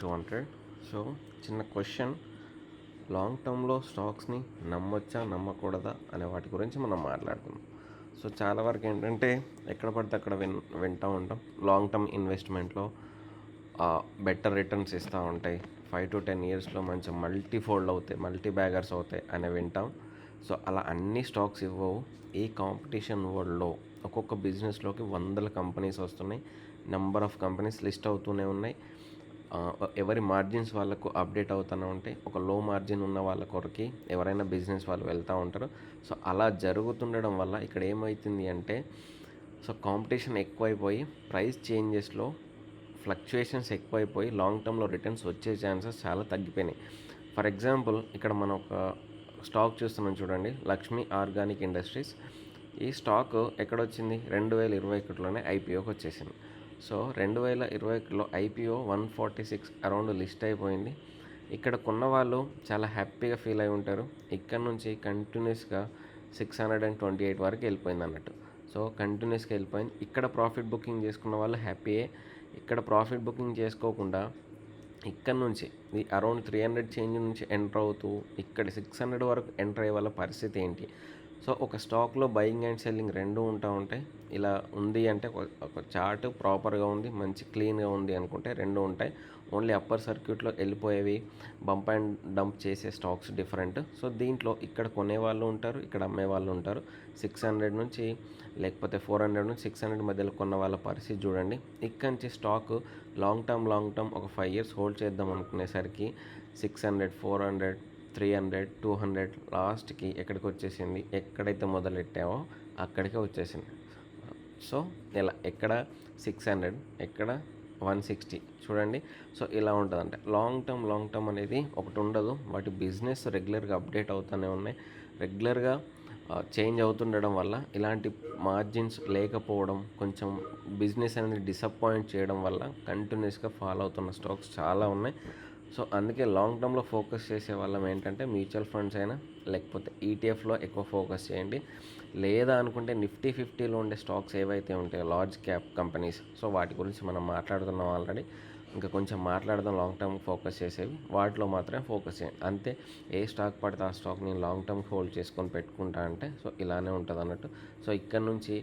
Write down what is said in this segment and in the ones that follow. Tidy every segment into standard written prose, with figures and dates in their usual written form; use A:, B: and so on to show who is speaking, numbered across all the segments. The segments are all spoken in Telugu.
A: 200. సో చిన్న క్వశ్చన్, లాంగ్ టర్మ్లో స్టాక్స్ని నమ్మొచ్చా నమ్మకూడదా అనే వాటి గురించి మనం మాట్లాడుకుందాం. సో చాలా వరకు ఏంటంటే ఎక్కడ పడితే అక్కడ వింటూ ఉంటాం, లాంగ్ టర్మ్ ఇన్వెస్ట్మెంట్లో బెటర్ రిటర్న్స్ ఇస్తూ ఉంటాయి, 5 to 10 ఇయర్స్లో మంచి మల్టీఫోల్డ్ అవుతాయి, మల్టీ బ్యాగర్స్ అవుతాయి అని వింటాం. సో అలా అన్ని స్టాక్స్ ఇవ్వవు. ఈ కాంపిటీషన్ వరల్డ్లో ఒక్కొక్క బిజినెస్లోకి వందల కంపెనీస్ వస్తున్నాయి, నెంబర్ ఆఫ్ కంపెనీస్ లిస్ట్ అవుతూనే ఉన్నాయి. ఎవరి మార్జిన్స్ వాళ్ళకు అప్డేట్ అవుతూనే ఉంటాయి. ఒక లో మార్జిన్ ఉన్న వాళ్ళ కొరకి ఎవరైనా బిజినెస్ వాళ్ళు వెళ్తూ ఉంటారు. సో అలా జరుగుతుండడం వల్ల ఇక్కడ ఏమవుతుంది అంటే, సో కాంపిటీషన్ ఎక్కువైపోయి ప్రైస్ చేంజెస్లో ఫ్లక్చుయేషన్స్ ఎక్కువైపోయి లాంగ్ టర్మ్లో రిటర్న్స్ వచ్చే ఛాన్సెస్ చాలా తగ్గిపోయినాయి. ఫర్ ఎగ్జాంపుల్ ఇక్కడ మనం ఒక స్టాక్ చూస్తున్నాం చూడండి, లక్ష్మీ ఆర్గానిక్ ఇండస్ట్రీస్. ఈ స్టాక్ ఎక్కడొచ్చింది, 2021లోనే ఐపీఓకి వచ్చేసింది. సో 2021లో ఐపీఓ 146 అరౌండ్ లిస్ట్ అయిపోయింది. ఇక్కడ కొన్న వాళ్ళు చాలా హ్యాపీగా ఫీల్ అయి ఉంటారు. ఇక్కడ నుంచి కంటిన్యూస్గా 628 వరకు వెళ్ళిపోయింది అన్నట్టు. సో కంటిన్యూస్గా వెళ్ళిపోయింది. ఇక్కడ ప్రాఫిట్ బుకింగ్ చేసుకున్న వాళ్ళు హ్యాపీయే. ఇక్కడ ప్రాఫిట్ బుకింగ్ చేసుకోకుండా ఇక్కడ నుంచి అరౌండ్ 300 చేంజ్ నుంచి ఎంటర్ అవుతూ ఇక్కడ 600 వరకు ఎంటర్ అయ్యే వాళ్ళ పరిస్థితి ఏంటి? సో ఒక స్టాక్లో బయింగ్ అండ్ సెల్లింగ్ రెండు ఉంటాయి. ఇలా ఉంది అంటే ఒక చార్ట్ ప్రాపర్గా ఉంది, మంచి క్లీన్గా ఉంది అనుకుంటే రెండు ఉంటాయి. ఓన్లీ అప్పర్ సర్క్యూట్లో వెళ్ళిపోయేవి, బంప్ అండ్ డంప్ చేసే స్టాక్స్ డిఫరెంట్. సో దీంట్లో ఇక్కడ కొనేవాళ్ళు ఉంటారు, ఇక్కడ అమ్మేవాళ్ళు ఉంటారు. 600 నుంచి లేకపోతే 400 నుంచి 600 మధ్యలో కొన్న వాళ్ళ పరిస్థితి చూడండి. ఇక్కడ నుంచి స్టాక్ లాంగ్ టర్మ్ ఒక 5 years హోల్డ్ చేద్దాం అనుకునేసరికి 600, 400, 300, 200 లాస్ట్కి ఎక్కడికి వచ్చేసింది, ఎక్కడైతే మొదలెట్టామో అక్కడికే వచ్చేసింది. సో ఇలా ఎక్కడ 600, ఎక్కడ 160 చూడండి. సో ఇలా ఉంటుందంటే లాంగ్ టర్మ్ అనేది ఒకటి ఉండదు. వాటి బిజినెస్ రెగ్యులర్గా అప్డేట్ అవుతూనే ఉన్నాయి. రెగ్యులర్గా చేంజ్ అవుతుండడం వల్ల ఇలాంటి మార్జిన్స్ లేకపోవడం, కొంచెం బిజినెస్ అనేది డిసప్పాయింట్ చేయడం వల్ల కంటిన్యూస్గా ఫాలో అవుతున్న స్టాక్స్ చాలా ఉన్నాయి. సో అందుకే లాంగ్ టర్మ్లో ఫోకస్ చేసే వాళ్ళం ఏంటంటే మ్యూచువల్ ఫండ్స్ అయినా లేకపోతే ఈటీఎఫ్లో ఎక్కువ ఫోకస్ చేయండి. లేదా అనుకుంటే నిఫ్టీ 50లో ఉండే స్టాక్స్ ఏవైతే ఉంటాయో లార్జ్ క్యాప్ కంపెనీస్, సో వాటి గురించి మనం మాట్లాడుతున్నాం ఆల్రెడీ. ఇంకా కొంచెం మాట్లాడదాం. లాంగ్ టర్మ్ ఫోకస్ చేసేవి వాటిలో మాత్రమే ఫోకస్ చేయండి అంతే. ఏ స్టాక్ పడితే ఆ స్టాక్ నేను లాంగ్ టర్మ్ హోల్డ్ చేసుకొని పెట్టుకుంటా అంటే సో ఇలానే ఉంటుంది అన్నట్టు. సో ఇక్కడ నుంచి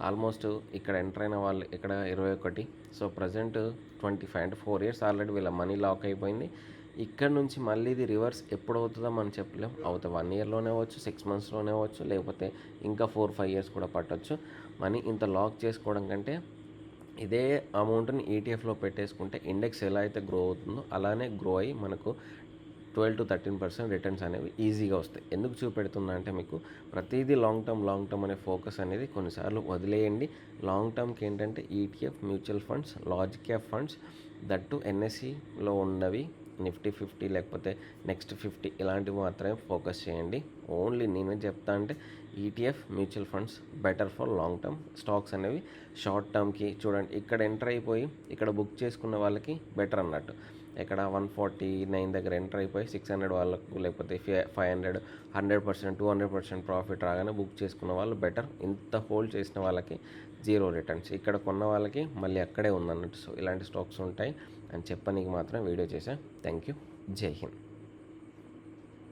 A: ఆల్మోస్ట్ ఇక్కడ ఎంటర్ అయిన వాళ్ళు ఇక్కడ 21. సో ప్రజెంట్ 25 అంటే 4 years ఆల్రెడీ వీళ్ళ మనీ లాక్ అయిపోయింది. ఇక్కడ నుంచి మళ్ళీ ఇది రివర్స్ ఎప్పుడు అవుతుందో మనం చెప్పలేం. అవుతుంది 1 yearలోనే అవ్వచ్చు, 6 monthsలోనే అవ్వచ్చు, లేకపోతే ఇంకా 4-5 years కూడా పట్టవచ్చు. మనీ ఇంత లాక్ చేసుకోవడం కంటే ఇదే అమౌంట్ని ఈటీఎఫ్లో పెట్టేసుకుంటే ఇండెక్స్ ఎలా అయితే గ్రో అవుతుందో అలానే గ్రో అయ్యి మనకు 12 to 13% రిటర్న్స్ అనేవి ఈజీగా వస్తాయి. ఎందుకు చూపెడుతున్నా అంటే మీకు ప్రతిదీ లాంగ్ టర్మ్ అనే ఫోకస్ అనేది కొన్నిసార్లు వదిలేయండి. లాంగ్ టర్మ్కి ఏంటంటే ETF, mutual funds, large cap funds, that ఎన్ఎస్సిలో ఉన్నవి నిఫ్టీ 50 లేకపోతే నెక్స్ట్ 50 ఇలాంటివి మాత్రమే ఫోకస్ చేయండి. ఓన్లీ నేను చెప్తా అంటే ETF, mutual funds better for long term. Stocks అనేవి షార్ట్ టర్మ్కి చూడండి. ఇక్కడ ఎంటర్ అయిపోయి ఇక్కడ బుక్ చేసుకున్న వాళ్ళకి బెటర్ అన్నట్టు. ఇక్కడ 149 దగ్గర ఎంటర్ అయిపోయి 600 వాళ్ళకు లేకపోతే 500, 100%, 200% ప్రాఫిట్ రాగానే బుక్ చేసుకున్న వాళ్ళు బెటర్. ఇంత హోల్డ్ చేసిన వాళ్ళకి 0 రిటర్న్స్, ఇక్కడ కొన్న వాళ్ళకి మళ్ళీ అక్కడే ఉందన్నట్టు. సో ఇలాంటి స్టాక్స్ ఉంటాయి అని చెప్పనీకి మాత్రం వీడియో చేశా. Thank you. జై హింద్.